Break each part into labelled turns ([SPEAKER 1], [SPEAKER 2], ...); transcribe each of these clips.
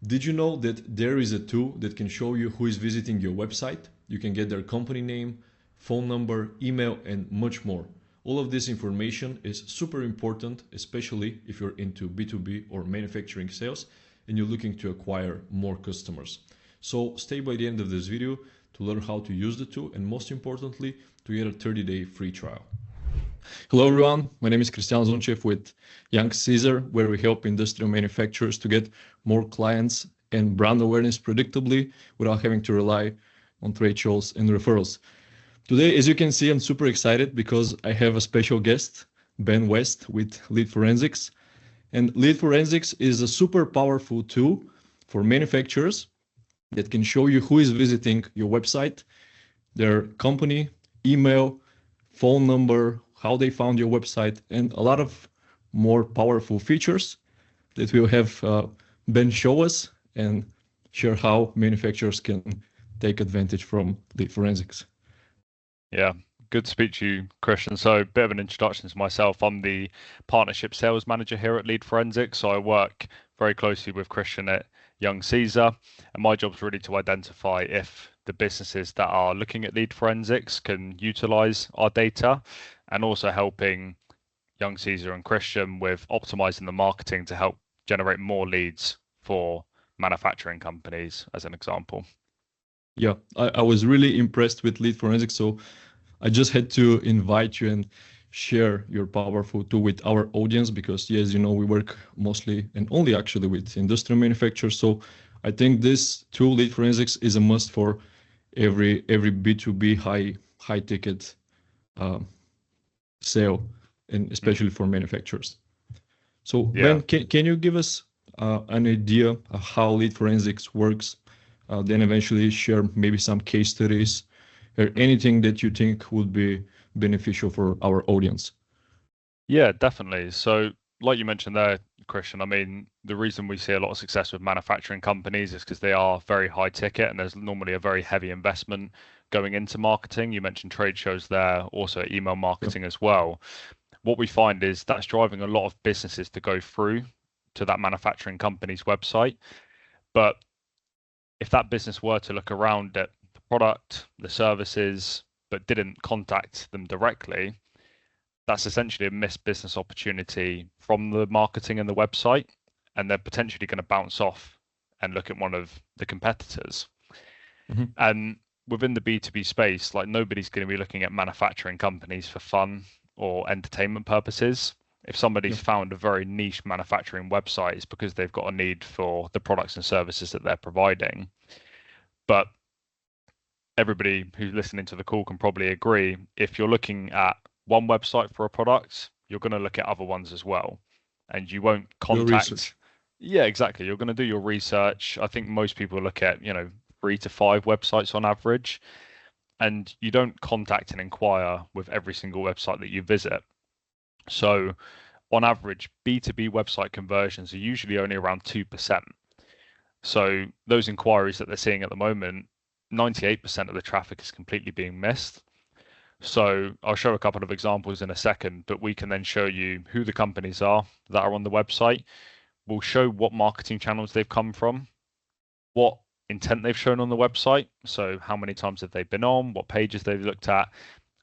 [SPEAKER 1] Did you know that there is a tool that can show you who is visiting your website? You can get their company name, phone number, email, and much more. All of this information is super important, especially if you're into B2B or manufacturing sales and you're looking to acquire more customers. So stay by the end of this video to learn how to use the tool and most importantly, to get a 30-day free trial. Hello everyone, my name is Christian Zonchev with Young Caesar, where we help industrial manufacturers to get more clients and brand awareness predictably without having to rely on trade shows and referrals. Today, as you can see, I'm super excited because I have a special guest, Ben West with LeadForensics. And LeadForensics is a super powerful tool for manufacturers that can show you who is visiting your website, their company, email, phone number, how they found your website, and a lot of more powerful features that we'll have Ben show us and share how manufacturers can take advantage from LeadForensics.
[SPEAKER 2] Yeah, good to speak to you, Christian. So a bit of an introduction to myself. I'm the partnership sales manager here at LeadForensics. So I work very closely with Christian at Young Caesar, and my job is really to identify if the businesses that are looking at LeadForensics can utilize our data, and also helping Young Caesar and Christian with optimizing the marketing to help generate more leads for manufacturing companies, as an example.
[SPEAKER 1] Yeah, I was really impressed with LeadForensics, so I just had to invite you and share your powerful tool with our audience because, yes, you know, we work mostly and only actually with industrial manufacturers. So I think this tool, LeadForensics, is a must for every B2B high ticket sale, and especially for manufacturers. So
[SPEAKER 2] Yeah.
[SPEAKER 1] Ben, can you give us an idea of how LeadForensics works? Then eventually share maybe some case studies or anything that you think would be beneficial for our audience.
[SPEAKER 2] Yeah, definitely. So like you mentioned there, Christian, I mean, the reason we see a lot of success with manufacturing companies is because they are very high ticket and there's normally a very heavy investment going into marketing. You mentioned trade shows there, also email marketing as well. What we find is that's driving a lot of businesses to go through to that manufacturing company's website. But if that business were to look around at the product, the services, but didn't contact them directly, that's essentially a missed business opportunity from the marketing and the website, and they're potentially going to bounce off and look at one of the competitors. Mm-hmm. And within the B2B space, like nobody's going to be looking at manufacturing companies for fun or entertainment purposes. If somebody's found a very niche manufacturing website, it's because they've got a need for the products and services that they're providing. But everybody who's listening to the call can probably agree, if you're looking at one website for a product, you're going to look at other ones as well. And you won't contact. Yeah, exactly. You're going to do your research. I think most people look at, 3 to 5 websites on average. And you don't contact and inquire with every single website that you visit. So on average, B2B website conversions are usually only around 2%. So those inquiries that they're seeing at the moment, 98% of the traffic is completely being missed. So I'll show a couple of examples in a second, but we can then show you who the companies are that are on the website. We'll show what marketing channels they've come from, what intent they've shown on the website. So how many times have they been on, what pages they've looked at,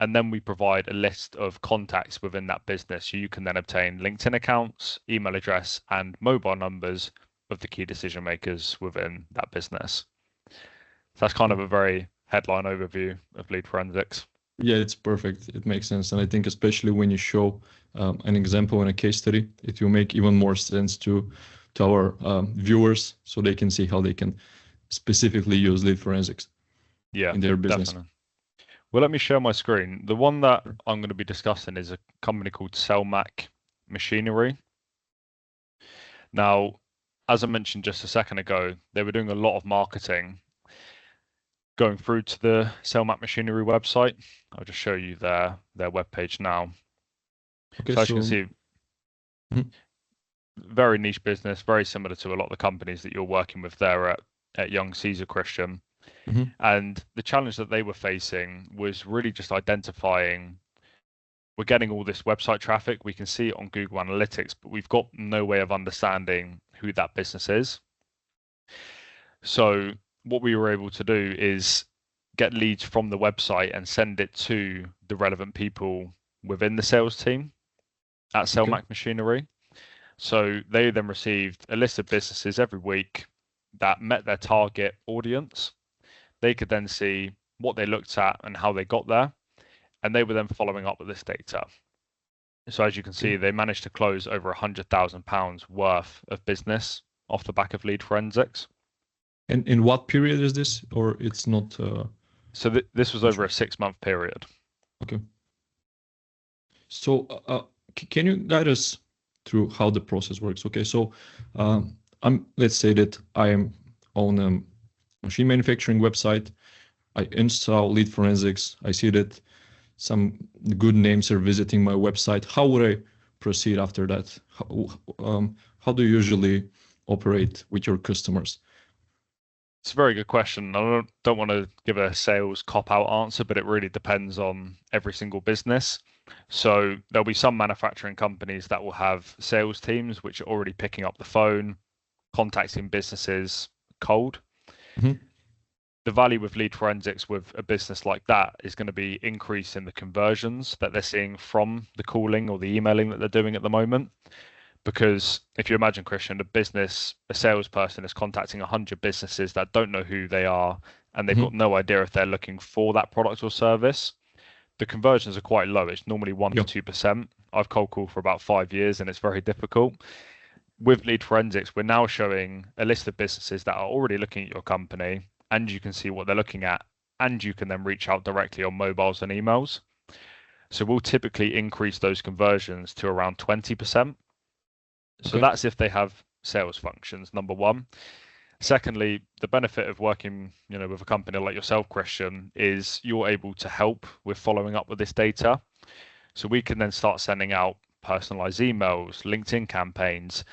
[SPEAKER 2] and then we provide a list of contacts within that business. So you can then obtain LinkedIn accounts, email address, and mobile numbers of the key decision makers within that business. So that's kind of a very headline overview of LeadForensics.
[SPEAKER 1] Yeah, it's perfect. It makes sense. And I think especially when you show an example in a case study, it will make even more sense to our viewers so they can see how they can specifically use LeadForensics in their business.
[SPEAKER 2] Definitely. Well, let me share my screen. The one that I'm going to be discussing is a company called Selmac Machinery. Now, as I mentioned just a second ago, they were doing a lot of marketing going through to the Selmac Machinery website. I'll just show you their webpage now. Okay, so as you can see, very niche business, very similar to a lot of the companies that you're working with there at Young Caesar, Christian. Mm-hmm. And the challenge that they were facing was really just identifying, we're getting all this website traffic, we can see it on Google Analytics, but we've got no way of understanding who that business is. So what we were able to do is get leads from the website and send it to the relevant people within the sales team at
[SPEAKER 1] Okay.
[SPEAKER 2] Cellmac Machinery. So they then received a list of businesses every week that met their target audience. They could then see what they looked at and how they got there, and they were then following up with this data. So as you can
[SPEAKER 1] Okay.
[SPEAKER 2] see, they managed to close over £100,000 worth of business off the back of lead forensics.
[SPEAKER 1] And in what period is this, or it's not
[SPEAKER 2] So this was over a 6-month period.
[SPEAKER 1] okay. So can you guide us through how the process works? Okay, so let's say that I am on a machine manufacturing website. I install Lead Forensics. I see that some good names are visiting my website. How would I proceed after that? How do you usually operate with your customers?
[SPEAKER 2] It's a very good question. I don't want to give a sales cop-out answer, but it really depends on every single business. So there'll be some manufacturing companies that will have sales teams which are already picking up the phone, contacting businesses cold.
[SPEAKER 1] Mhm.
[SPEAKER 2] The value with lead forensics with a business like that is going to be increase in the conversions that they're seeing from the calling or the emailing that they're doing at the moment. Because if you imagine, Christian, a salesperson is contacting 100 businesses that don't know who they are and they've got
[SPEAKER 1] Mhm.
[SPEAKER 2] no idea if they're looking for that product or service, the conversions are quite low. It's normally 1 to
[SPEAKER 1] Yeah.
[SPEAKER 2] 2%. I've cold called for about 5 years and it's very difficult. With lead forensics, we're now showing a list of businesses that are already looking at your company, and you can see what they're looking at, and you can then reach out directly on mobiles and emails. So we'll typically increase those conversions to around 20%. So
[SPEAKER 1] Okay.
[SPEAKER 2] that's if they have sales functions, number one. Secondly, the benefit of working, with a company like yourself, Christian, is you're able to help with following up with this data. So we can then start sending out personalized emails, LinkedIn campaigns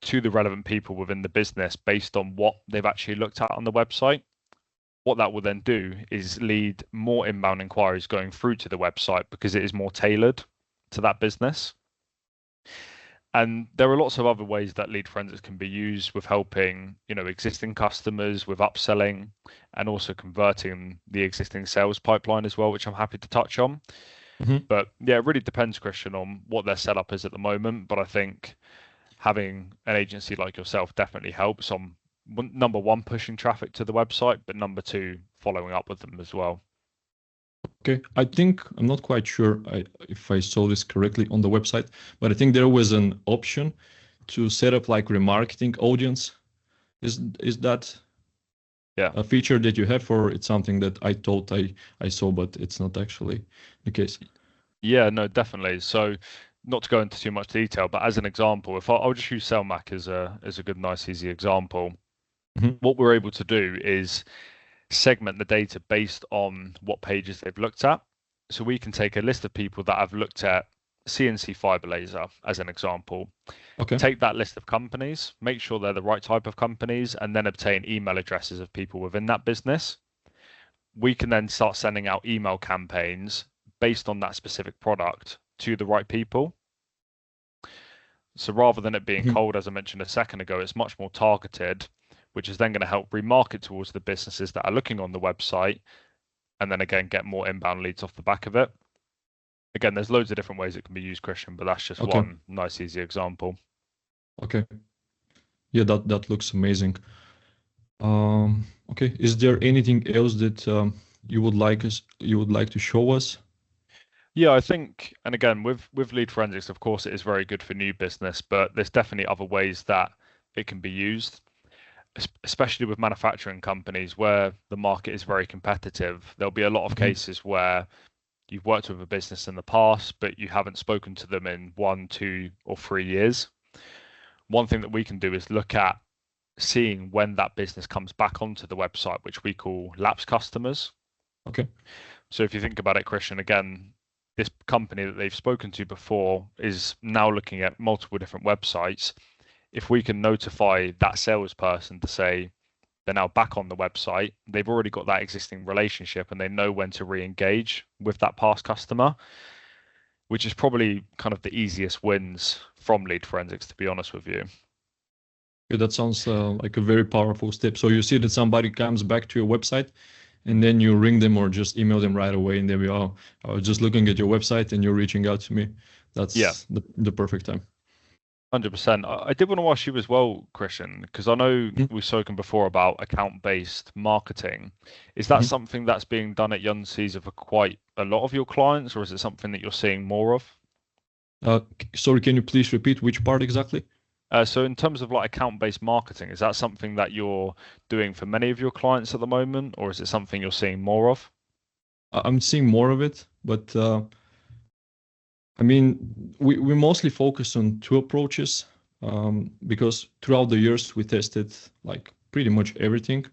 [SPEAKER 2] to the relevant people within the business based on what they've actually looked at on the website. What that will then do is lead more inbound inquiries going through to the website because it is more tailored to that business. And there are lots of other ways that lead forensics can be used with helping, existing customers with upselling and also converting the existing sales pipeline as well, which I'm happy to touch on.
[SPEAKER 1] Mhm.
[SPEAKER 2] But yeah, it really depends, Christian, on what their setup is at the moment. But I think having an agency like yourself definitely helps on number one, pushing traffic to the website, but number two, following up with them as well.
[SPEAKER 1] Okay, I think I'm not quite sure if I saw this correctly on the website, but I think there was an option to set up like remarketing audience. Is that
[SPEAKER 2] Yeah.
[SPEAKER 1] a feature that you have, or it's something that I thought I saw, but it's not actually the case?
[SPEAKER 2] Yeah, no, definitely. So not to go into too much detail, but as an example, if I'll just use Cellmac as a good, nice, easy example,
[SPEAKER 1] Mhm.
[SPEAKER 2] what we're able to do is segment the data based on what pages they've looked at. So we can take a list of people that have looked at CNC fiber laser as an example,
[SPEAKER 1] Okay.
[SPEAKER 2] take that list of companies, make sure they're the right type of companies, and then obtain email addresses of people within that business. We can then start sending out email campaigns based on that specific product to the right people. So rather than it being
[SPEAKER 1] Mhm.
[SPEAKER 2] cold, as I mentioned a second ago, it's much more targeted, which is then going to help remarket towards the businesses that are looking on the website and then again get more inbound leads off the back of it. Again, there's loads of different ways it can be used, Christian, but that's just
[SPEAKER 1] Okay.
[SPEAKER 2] one nice, easy example.
[SPEAKER 1] Okay. Yeah, that looks amazing. Okay. Is there anything else that you would like to show us?
[SPEAKER 2] Yeah, I think, and again, with lead forensics, of course, it is very good for new business, but there's definitely other ways that it can be used, especially with manufacturing companies where the market is very competitive. There'll be a lot of
[SPEAKER 1] Mhm.
[SPEAKER 2] cases where you've worked with a business in the past, but you haven't spoken to them in 1, 2, or 3 years. One thing that we can do is look at seeing when that business comes back onto the website, which we call lapsed customers.
[SPEAKER 1] Okay.
[SPEAKER 2] So if you think about it, Christian, again, this company that they've spoken to before is now looking at multiple different websites. If we can notify that salesperson to say they're now back on the website, they've already got that existing relationship and they know when to re-engage with that past customer, which is probably kind of the easiest wins from lead forensics, to be honest with you.
[SPEAKER 1] Yeah, that sounds like a very powerful step. So you see that somebody comes back to your website and then you ring them or just email them right away and they will, oh, I was just looking at your website and you're reaching out to me.
[SPEAKER 2] Yeah,
[SPEAKER 1] That's the perfect time.
[SPEAKER 2] 100%. I did want to ask you as well, Christian, because I know
[SPEAKER 1] Mhm.
[SPEAKER 2] we've spoken before about account-based marketing. Is that
[SPEAKER 1] Mhm.
[SPEAKER 2] something that's being done at Young Caesar for quite a lot of your clients, or is it something that you're seeing more of?
[SPEAKER 1] Sorry, can you please repeat which part exactly?
[SPEAKER 2] So in terms of like account-based marketing, is that something that you're doing for many of your clients at the moment, or is it something you're seeing more of?
[SPEAKER 1] I'm seeing more of it, but I mean, we mostly focus on two approaches because throughout the years we tested like pretty much everything.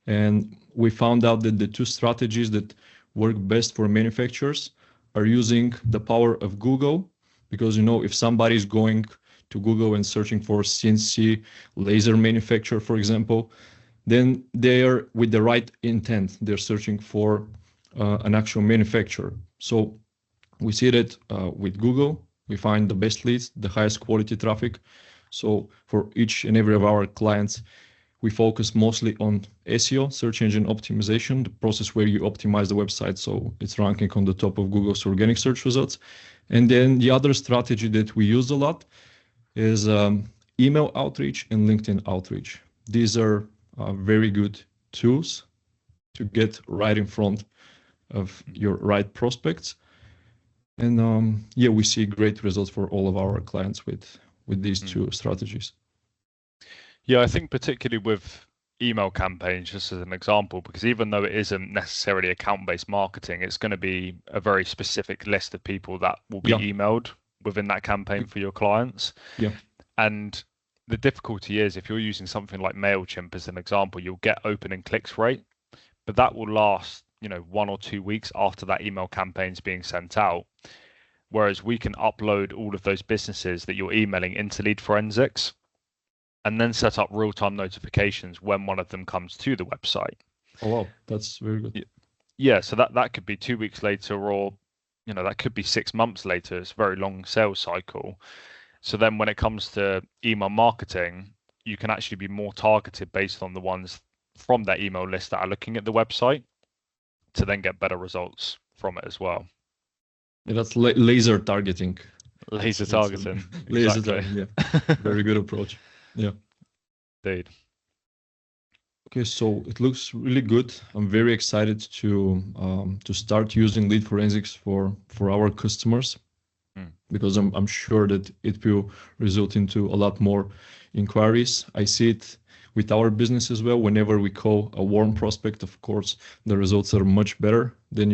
[SPEAKER 1] And we found out that the two strategies that work best for manufacturers are using the power of Google. Because, you know, if somebody is going to Google and searching for CNC laser manufacturer, for example, then they are with the right intent. They're searching for an actual manufacturer. So we see that with Google, we find the best leads, the highest quality traffic. So for each and every of our clients, we focus mostly on SEO, search engine optimization, the process where you optimize the website so it's ranking on the top of Google's organic search results. And then the other strategy that we use a lot is email outreach and LinkedIn outreach. These are very good tools to get right in front of your right prospects. And yeah, we see great results for all of our clients with these
[SPEAKER 2] Mm.
[SPEAKER 1] two strategies.
[SPEAKER 2] Yeah, I think particularly with email campaigns, just as an example, because even though it isn't necessarily account-based marketing, it's going to be a very specific list of people that will be
[SPEAKER 1] Yeah,
[SPEAKER 2] emailed within that campaign for your clients.
[SPEAKER 1] yeah,
[SPEAKER 2] And the difficulty is if you're using something like MailChimp as an example, you'll get opening clicks rate, but that will last, 1 or 2 weeks after that email campaign's being sent out. Whereas we can upload all of those businesses that you're emailing into LeadForensics and then set up real-time notifications when one of them comes to the website.
[SPEAKER 1] oh wow, that's very good.
[SPEAKER 2] Yeah, so that could be 2 weeks later, or that could be 6 months later. It's a very long sales cycle. So then when it comes to email marketing, you can actually be more targeted based on the ones from that email list that are looking at the website to then get better results from it as well.
[SPEAKER 1] Yeah, that's laser targeting.
[SPEAKER 2] Laser
[SPEAKER 1] That's
[SPEAKER 2] targeting,
[SPEAKER 1] laser
[SPEAKER 2] exactly.
[SPEAKER 1] targeting. Yeah, very good approach. Yeah.
[SPEAKER 2] Indeed.
[SPEAKER 1] Okay, so it looks really good. I'm very excited to start using lead forensics for our customers
[SPEAKER 2] Mm,
[SPEAKER 1] because I'm sure that it will result into a lot more inquiries. I see it with our business as well. Whenever we call a warm prospect, of course, the results are much better than
[SPEAKER 2] mm.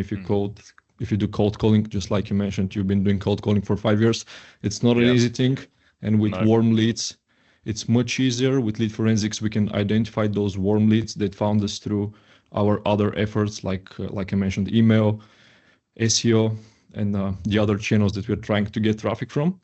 [SPEAKER 1] if you do cold calling, just like you mentioned, you've been doing cold calling for 5 years. It's not an
[SPEAKER 2] Yeah,
[SPEAKER 1] easy thing. And with
[SPEAKER 2] no.
[SPEAKER 1] warm leads, it's much easier. With lead forensics, we can identify those warm leads that found us through our other efforts, like I mentioned, email, SEO, and the other channels that we're trying to get traffic from.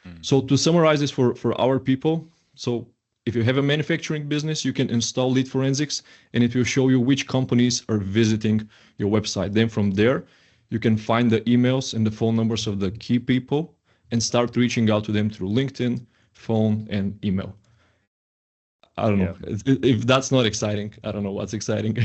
[SPEAKER 2] Mm,
[SPEAKER 1] So to summarize this for our people, so if you have a manufacturing business, you can install Lead Forensics and it will show you which companies are visiting your website. Then from there, you can find the emails and the phone numbers of the key people and start reaching out to them through LinkedIn, phone, and email. I don't know.
[SPEAKER 2] yeah.
[SPEAKER 1] If that's not exciting, I don't know what's exciting.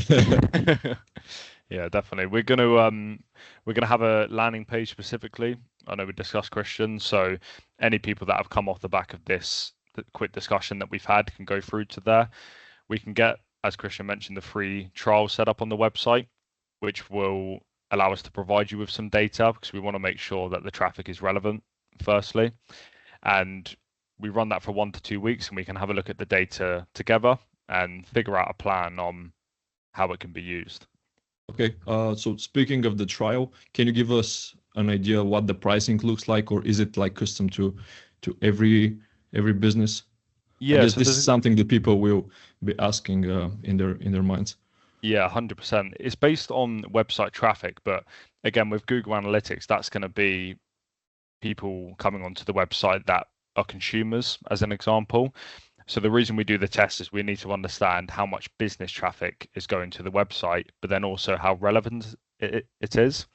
[SPEAKER 2] Yeah, definitely. We're gonna have a landing page specifically. I know we discussed Christian, so any people that have come off the back of this quick discussion that we've had can go through to there. We can get, as Christian mentioned, the free trial set up on the website, which will allow us to provide you with some data because we want to make sure that the traffic is relevant, firstly. And we run that for 1 to 2 weeks and we can have a look at the data together and figure out a plan on how it can be used.
[SPEAKER 1] Okay, so speaking of the trial, can you give us an idea what the pricing looks like, or is it like custom to every business? I
[SPEAKER 2] Yeah,
[SPEAKER 1] guess
[SPEAKER 2] so
[SPEAKER 1] this is
[SPEAKER 2] there's
[SPEAKER 1] something that people will be asking in their minds.
[SPEAKER 2] yeah, 100%. It's based on website traffic, but again, with Google Analytics, that's going to be people coming onto the website that are consumers, as an example. So the reason we do the test is we need to understand how much business traffic is going to the website, but then also how relevant it is.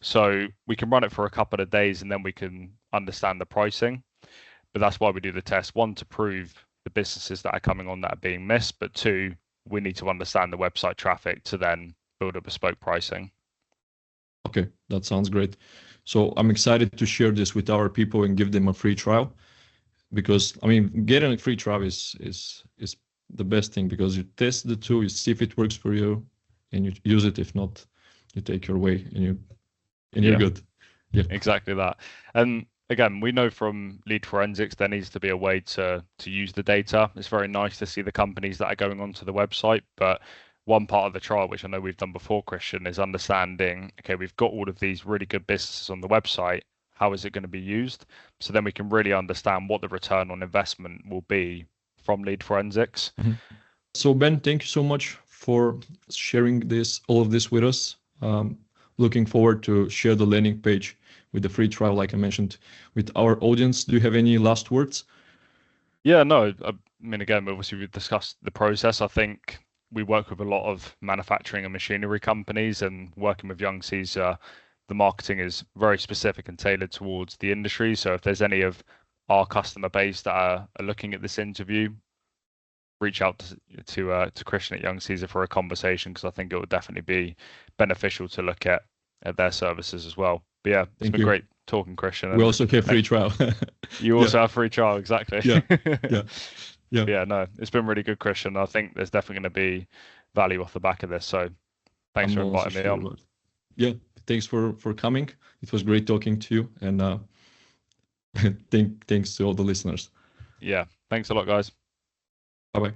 [SPEAKER 2] So we can run it for a couple of days and then we can understand the pricing. But that's why we do the test. One, to prove the businesses that are coming on that are being missed, but two, we need to understand the website traffic to then build a bespoke pricing.
[SPEAKER 1] Okay, that sounds great. So I'm excited to share this with our people and give them a free trial, because I mean, getting a free trial is the best thing, because you test the tool, you see if it works for you, and you use it. If not, you take your way and you're good.
[SPEAKER 2] Yeah, exactly that. And again, we know from LeadForensics there needs to be a way to use the data. It's very nice to see the companies that are going onto the website, but one part of the trial, which I know we've done before, Christian, is understanding, okay, we've got all of these really good businesses on the website. How is it going to be used? So then we can really understand what the return on investment will be from LeadForensics.
[SPEAKER 1] Mm-hmm. So Ben, thank you so much for sharing all of this with us. Looking forward to share the landing page with the free trial, like I mentioned, with our audience. Do you have any last words?
[SPEAKER 2] Yeah, no, I mean, again, obviously we've discussed the process. I think we work with a lot of manufacturing and machinery companies, and working with Young Caesar, the marketing is very specific and tailored towards the industry. So if there's any of our customer base that are looking at this interview, reach out to Christian at Young Caesar for a conversation, because I think it would definitely be beneficial to look at their services as well. But yeah, it's been great talking, Christian.
[SPEAKER 1] We also have free trial.
[SPEAKER 2] You also have free trial, exactly.
[SPEAKER 1] Yeah.
[SPEAKER 2] Yeah, no, it's been really good, Christian. I think there's definitely going to be value off the back of this. So thanks for inviting me on.
[SPEAKER 1] Yeah, thanks for coming. It was great talking to you, and thanks to all the listeners.
[SPEAKER 2] Yeah, thanks a lot, guys.
[SPEAKER 1] Bye-bye.